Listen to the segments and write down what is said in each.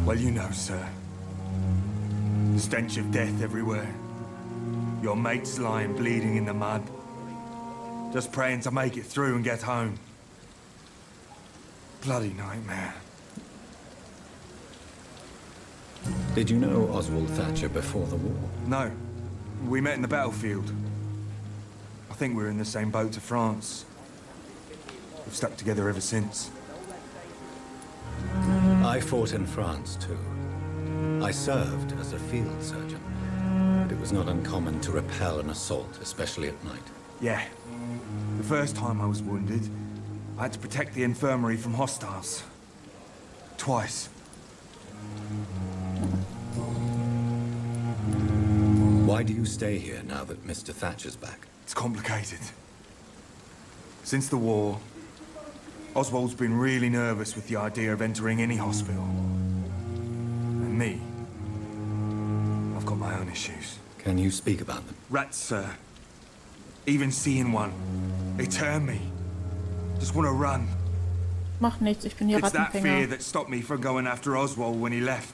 Well, you know, sir. The stench of death everywhere. Your mates lying bleeding in the mud. Just praying to make it through and get home. Bloody nightmare. Did you know Oswald Thatcher before the war? No. We met in the battlefield. I think we're in the same boat to France. We've stuck together ever since. I fought in France, too. I served as a field surgeon. But it was not uncommon to repel an assault, especially at night. Yeah. The first time I was wounded, I had to protect the infirmary from hostiles. Twice. Why do you stay here now that Mr. Thatcher's back? It's complicated. Since the war, Oswald's been really nervous with the idea of entering any hospital. And me, I've got my own issues. Can you speak about them? Rats, sir. Even seeing one, they turn me. Just want to run. Mach nichts, ich bin hier It's that fear Rattenfänger. that stopped me from going after Oswald when he left.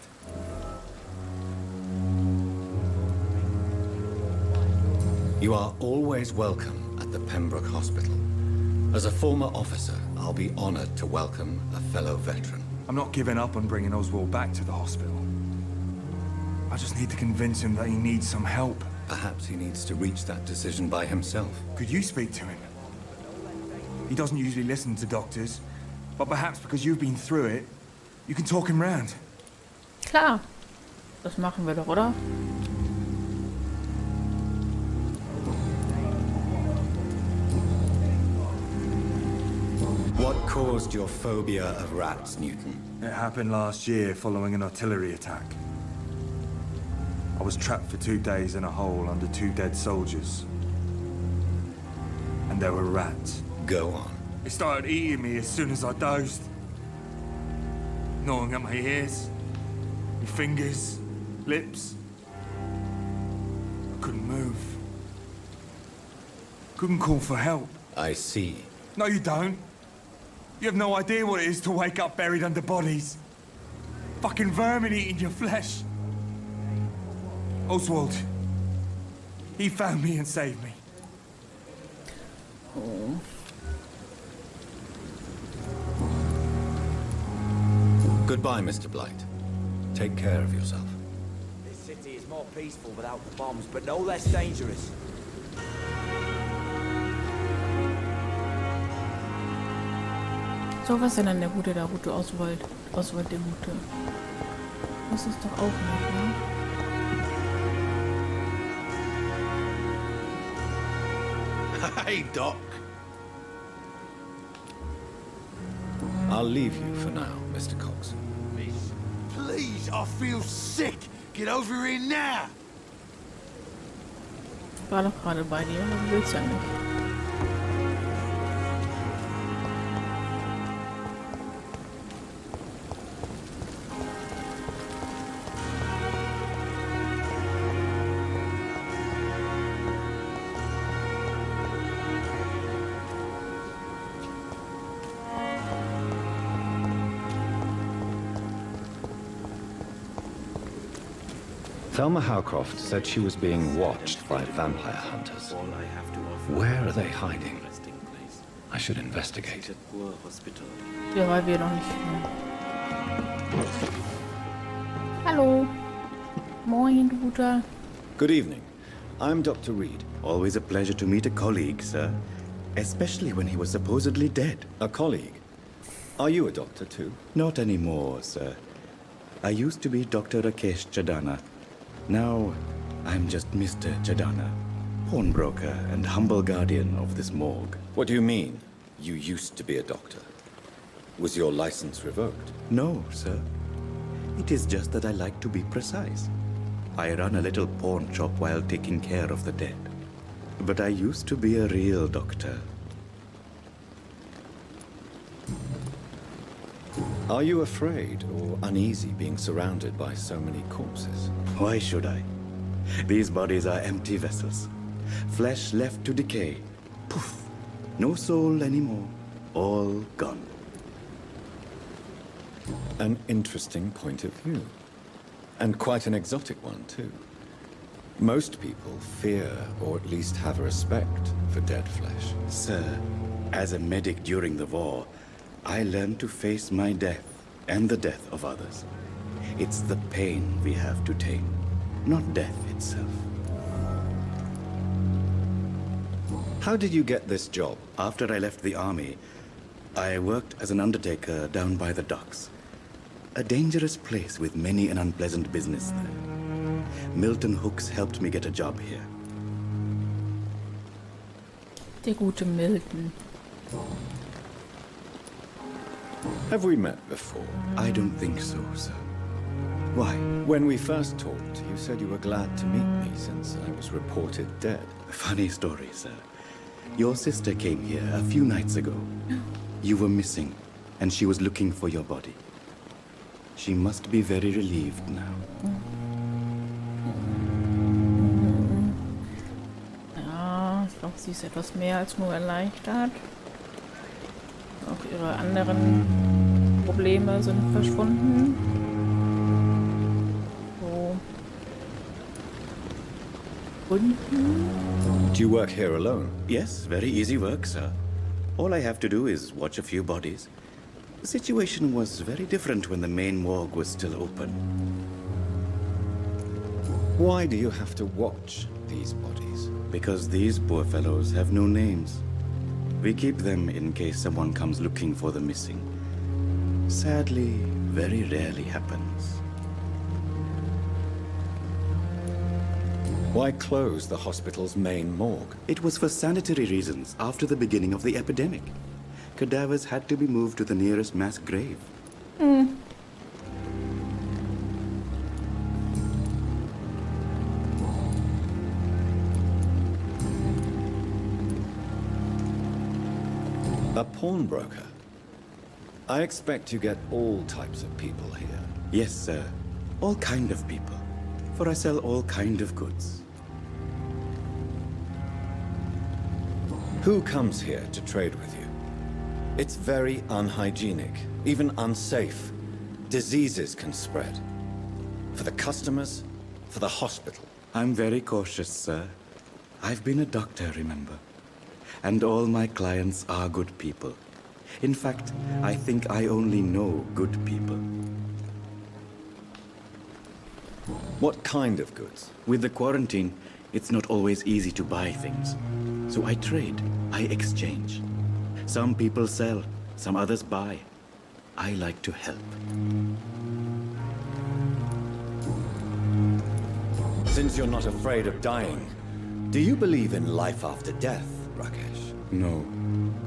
You are always welcome at the Pembroke Hospital. As a former officer, I'll be honored to welcome a fellow veteran. I'm not giving up on bringing Oswald back to the hospital. I just need to convince him that he needs some help. Perhaps he needs to reach that decision by himself. Could you speak to him? He doesn't usually listen to doctors, but perhaps because you've been through it, you can talk him round. Klar. Das machen wir doch, oder? What caused your phobia of rats, Newton? It happened last year following an artillery attack. I was trapped for 2 days in a hole under 2 dead soldiers. And there were rats. Go on. They started eating me as soon as I dozed. Gnawing at my ears, my fingers, lips. I couldn't move. Couldn't call for help. I see. No, you don't. You have no idea what it is to wake up buried under bodies. Fucking vermin eating your flesh. Oswald. He found me and saved me. Oh. Goodbye, Mr. Blight. Take care of yourself. This city is more peaceful without the bombs, but no less dangerous. So, was ist denn der Gute, der gute Oswald? Oswald, der Gute. Das ist doch auch nicht, ne? Hey, Doc. I'll leave you for now, Mr. Cox. Please, I feel sick. Get over here now. Ich war doch gerade bei dir, aber du willst ja nicht. Thelma Howcroft said she was being watched by vampire hunters. Where are they hiding? I should investigate. Ja, weil wir noch nicht. Hallo. Moin, du Guter. Good evening. I'm Dr. Reid. Always a pleasure to meet a colleague, sir. Especially when he was supposedly dead. A colleague. Are you a doctor too? Not anymore, sir. I used to be Dr. Rakesh Chadana. Now, I'm just Mr. Chadana, pawnbroker and humble guardian of this morgue. What do you mean? You used to be a doctor. Was your license revoked? No, sir. It is just that I like to be precise. I run a little pawn shop while taking care of the dead. But I used to be a real doctor. Are you afraid or uneasy being surrounded by so many corpses? Why should I? These bodies are empty vessels. Flesh left to decay. Poof. No soul anymore. All gone. An interesting point of view. And quite an exotic one, too. Most people fear, or at least have a respect, for dead flesh. Sir, as a medic during the war, I learned to face my death and the death of others. It's the pain we have to tame, not death itself. How did you get this job? After I left the army, I worked as an undertaker down by the docks. A dangerous place with many an unpleasant business there. Milton Hooks helped me get a job here. Der gute Milton. Have we met before? I don't think so, sir. Why? When we first talked, you said you were glad to meet me since I was reported dead. Funny story, sir. Your sister came here a few nights ago. You were missing, and she was looking for your body. She must be very relieved now. Ja, ich glaube, sie ist etwas mehr als nur erleichtert. Auch ihre anderen Probleme sind verschwunden. So. Unten. Do you work here alone? Yes, very easy work, sir. All I have to do is watch a few bodies. The situation was very different when the main morgue was still open. Why do you have to watch these bodies? Because these poor fellows have no names. We keep them in case someone comes looking for the missing. Sadly, very rarely happens. Why close the hospital's main morgue? It was for sanitary reasons after the beginning of the epidemic. Cadavers had to be moved to the nearest mass grave. A pawnbroker? I expect you get all types of people here. Yes, sir. All kind of people. For I sell all kind of goods. Who comes here to trade with you? It's very unhygienic, even unsafe. Diseases can spread. For the customers, for the hospital. I'm very cautious, sir. I've been a doctor, remember? And all my clients are good people. In fact, I think I only know good people. What kind of goods? With the quarantine, it's not always easy to buy things. So I trade, I exchange. Some people sell, some others buy. I like to help. Since you're not afraid of dying, do you believe in life after death, Rakesh? No,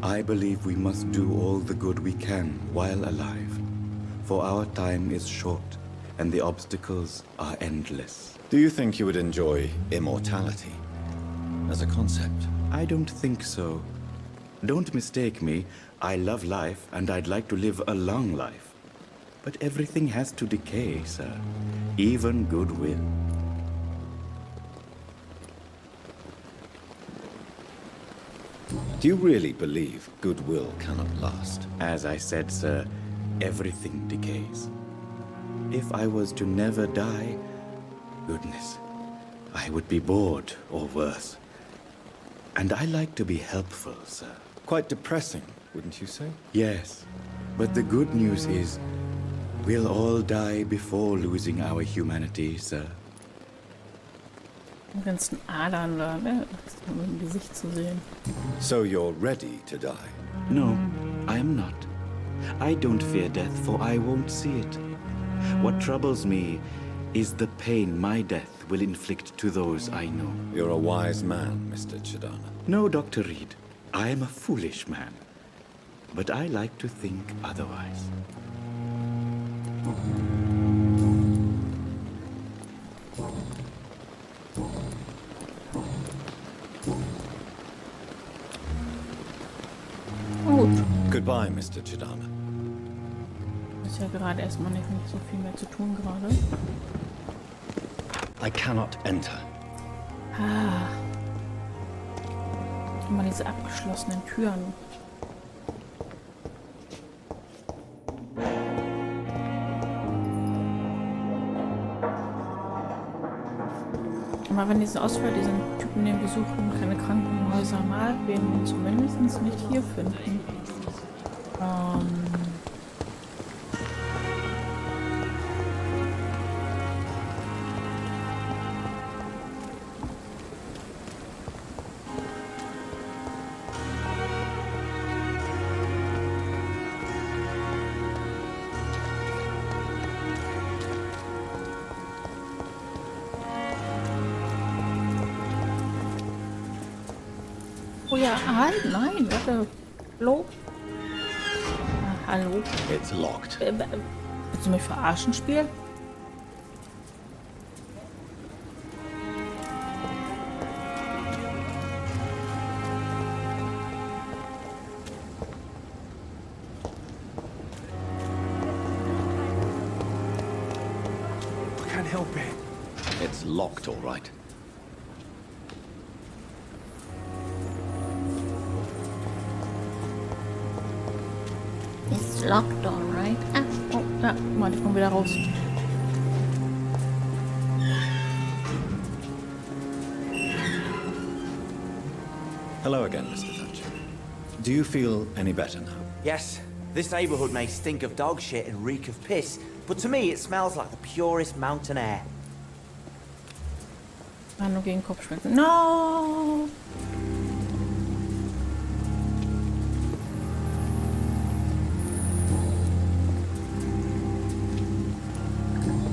I believe we must do all the good we can while alive. For our time is short, and the obstacles are endless. Do you think you would enjoy immortality as a concept? I don't think so. Don't mistake me. I love life, and I'd like to live a long life. But everything has to decay, sir. Even goodwill. Do you really believe goodwill cannot last? As I said, sir, everything decays. If I was to never die, goodness, I would be bored or worse. And I like to be helpful, sir. Quite depressing, wouldn't you say? Yes, but the good news is, we'll all die before losing our humanity, sir. Die ganzen Adern da, ne? Das ist nur im Gesicht zu sehen. So you're ready to die? No, I am not. I don't fear death, for I won't see it. What troubles me is the pain my death will inflict to those I know. You're a wise man, Mr. Chidana. No, Dr. Reid. I am a foolish man. But I like to think otherwise. Gut. Goodbye, Mr. Chidana. Ist ja gerade erstmal nicht so viel mehr zu tun gerade. I cannot enter. Immer diese abgeschlossenen Türen. Immer wenn diesen Ausfall, diesen Typen, den besuchen, keine Krankenhäuser mal, werden wir ihn zumindest nicht hier finden. Oh ja, halt, nein, warte. Hallo? Hallo? It's locked. Willst du mich verarschen, Spiel? I can't help it. It's locked, all right. It's locked, alright. Ah, oh, ja, mal, ich komm wieder raus. Hello again, Mr. Thatcher. Do you feel any better now? Yes, this neighborhood may stink of dog shit and reek of piss, but to me it smells like the purest mountain air. Nur gegen Kopfschmerzen. No!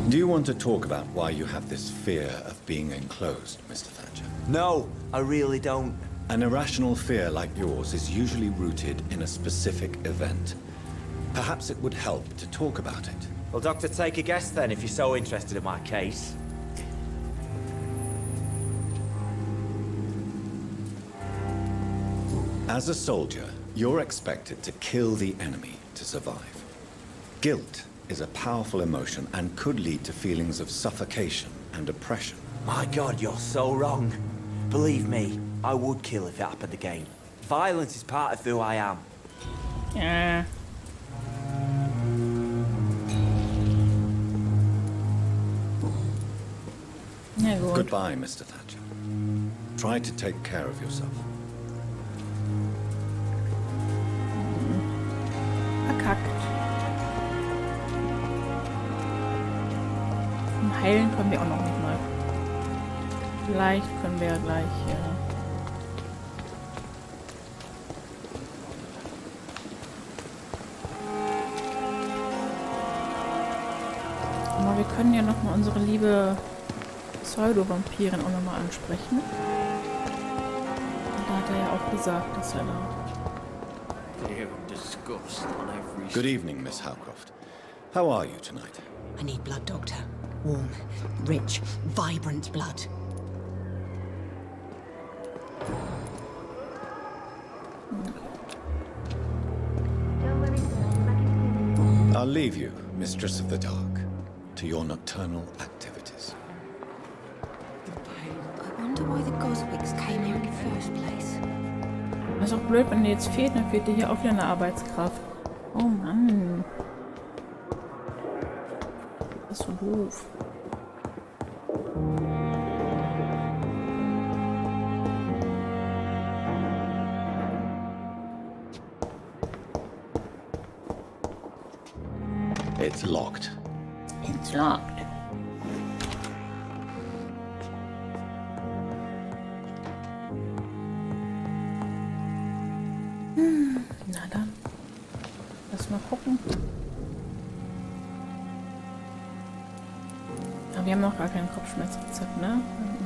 Do you want to talk about why you have this fear of being enclosed, Mr. Thatcher? No, I really don't. An irrational fear like yours is usually rooted in a specific event. Perhaps it would help to talk about it. Well, Doctor, take a guess then if you're so interested in my case. As a soldier, you're expected to kill the enemy to survive. Guilt is a powerful emotion and could lead to feelings of suffocation and oppression. My God, you're so wrong. Believe me, I would kill if it happened again. Violence is part of who I am. Ja. Na gut. Goodbye, Mr. Thatcher. Try to take care of yourself. Verkackt. Zum Heilen können wir auch noch nicht mal. Vielleicht können wir ja gleich. Aber wir können ja noch mal unsere liebe Pseudo-Vampirin auch noch mal ansprechen. Und da hat er ja auch gesagt, dass er da. Good evening, Miss Howcroft. How are you tonight? I need blood, Doctor. Warm, rich, vibrant blood. I'll leave you, Mistress of the Dark, to your nocturnal activities. I wonder why the Goswicks came here in the first place. Das ist auch blöd, wenn die jetzt fehlt, dann fehlt dir hier auch wieder eine Arbeitskraft. Oh Mann. Das ist so doof. It's locked. It's locked. Na dann. Lass mal gucken. Aber wir haben noch gar kein Kopfschmerzrezept, ne? Wir haben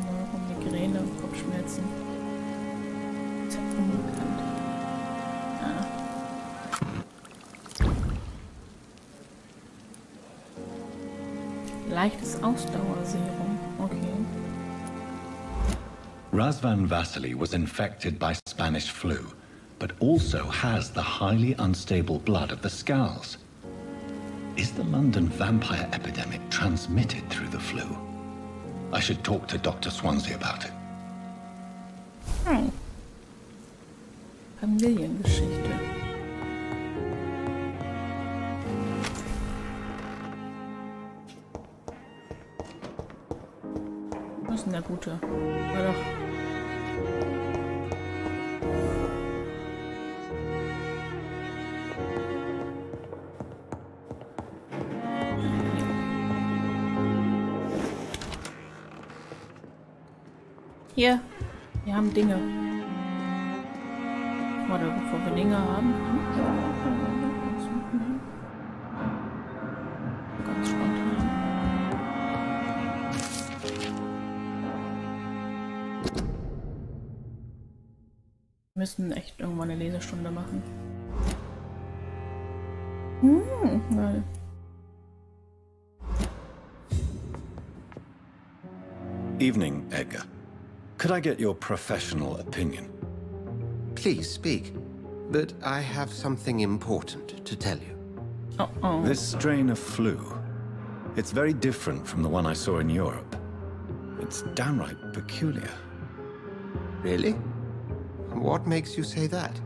nur noch Migräne und Kopfschmerzen. Rezept unbekannt. Ja. Leichtes Ausdauerserum. Okay. Razvan Vasily was infected by Spanish flu, but also has the highly unstable blood of the Scowls. Is the London vampire epidemic transmitted through the flu? I should talk to Dr. Swansea about it. Hm. Familiengeschichte. Das ist eine gute. Ja, doch. Hier, wir haben Dinge. Oder bevor wir Dinge haben. Ganz spontan. Wir müssen echt irgendwann eine Lesestunde machen. Weil Evening, Edgar. Could I get your professional opinion? Please speak. But I have something important to tell you. This strain of flu, it's very different from the one I saw in Europe. It's downright peculiar. Really? What makes you say that?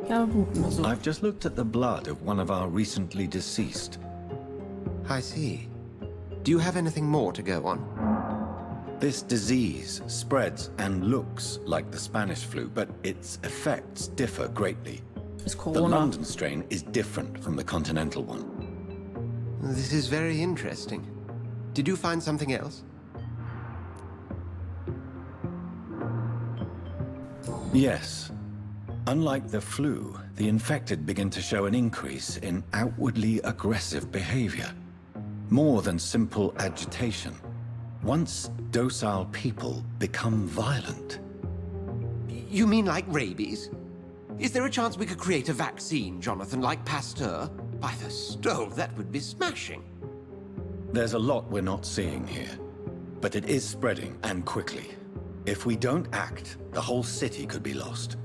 ja, gut, I've just looked at the blood of one of our recently deceased. I see. Do you have anything more to go on? This disease spreads and looks like the Spanish flu, but its effects differ greatly. Ist The Corona. London strain is different from the continental one. This is very interesting. Did you find something else? Yes. Unlike the flu, the infected begin to show an increase in outwardly aggressive behavior. More than simple agitation. Once docile people become violent. You mean like rabies? Is there a chance we could create a vaccine, Jonathan, like Pasteur? By the stove, that would be smashing. There's a lot we're not seeing here. But it is spreading, and quickly. If we don't act, the whole city could be lost.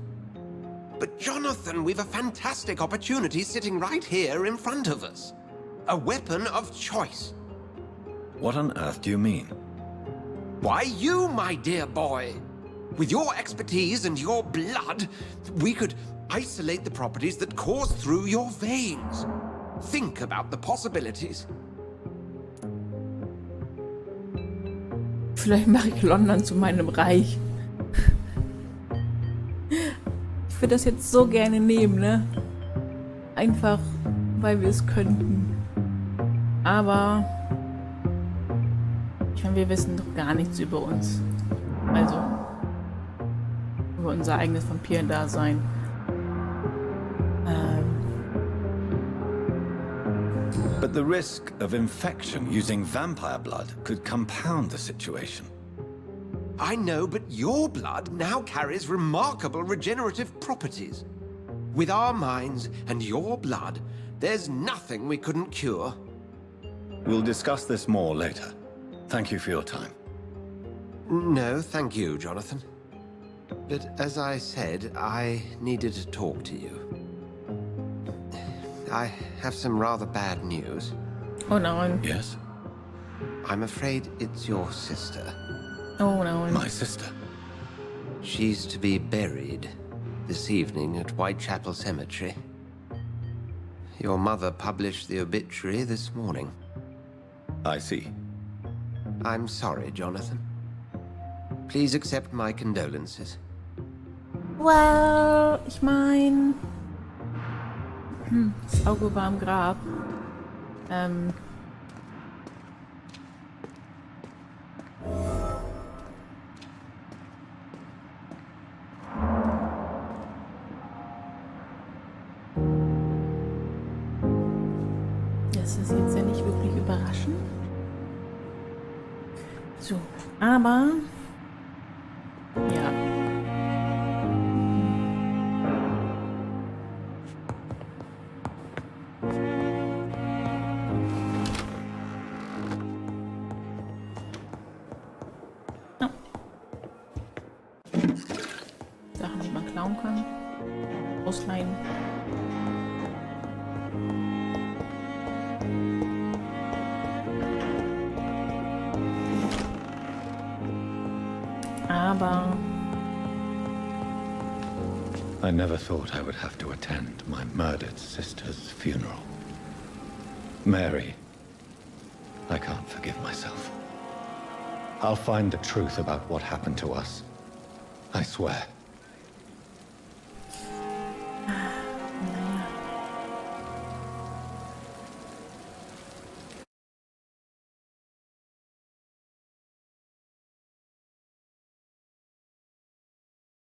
But Jonathan, we've a fantastic opportunity sitting right here in front of us. A weapon of choice. What on earth do you mean? Why, you, my dear boy. With your expertise and your blood, we could isolate the properties that course through your veins. Think about the possibilities. Vielleicht mache ich London zu meinem Reich. Ich würde das jetzt so gerne nehmen, ne? Einfach, weil wir es könnten. Aber ich meine, wir wissen doch gar nichts über uns. Also über unser eigenes Vampir-Dasein. But the risk of infection using vampire blood could compound the situation. I know, but your blood now carries remarkable regenerative properties. With our minds and your blood, there's nothing we couldn't cure. We'll discuss this more later. Thank you for your time. No, thank you, Jonathan. But as I said, I needed to talk to you. I have some rather bad news. Oh no. Yes? I'm afraid it's your sister. Oh no. My sister. She's to be buried this evening at Whitechapel Cemetery. Your mother published the obituary this morning. I see. I'm sorry, Jonathan. Please accept my condolences. Well, ich mein... das Auge war im Grab. Das ist jetzt ja nicht wirklich überraschend. So, aber... ja. Sachen, die man klauen kann. Ausleihen. Aber... I never thought I would have to attend my murdered sister's funeral. Mary, I can't forgive myself. I'll find the truth about what happened to us. I swear.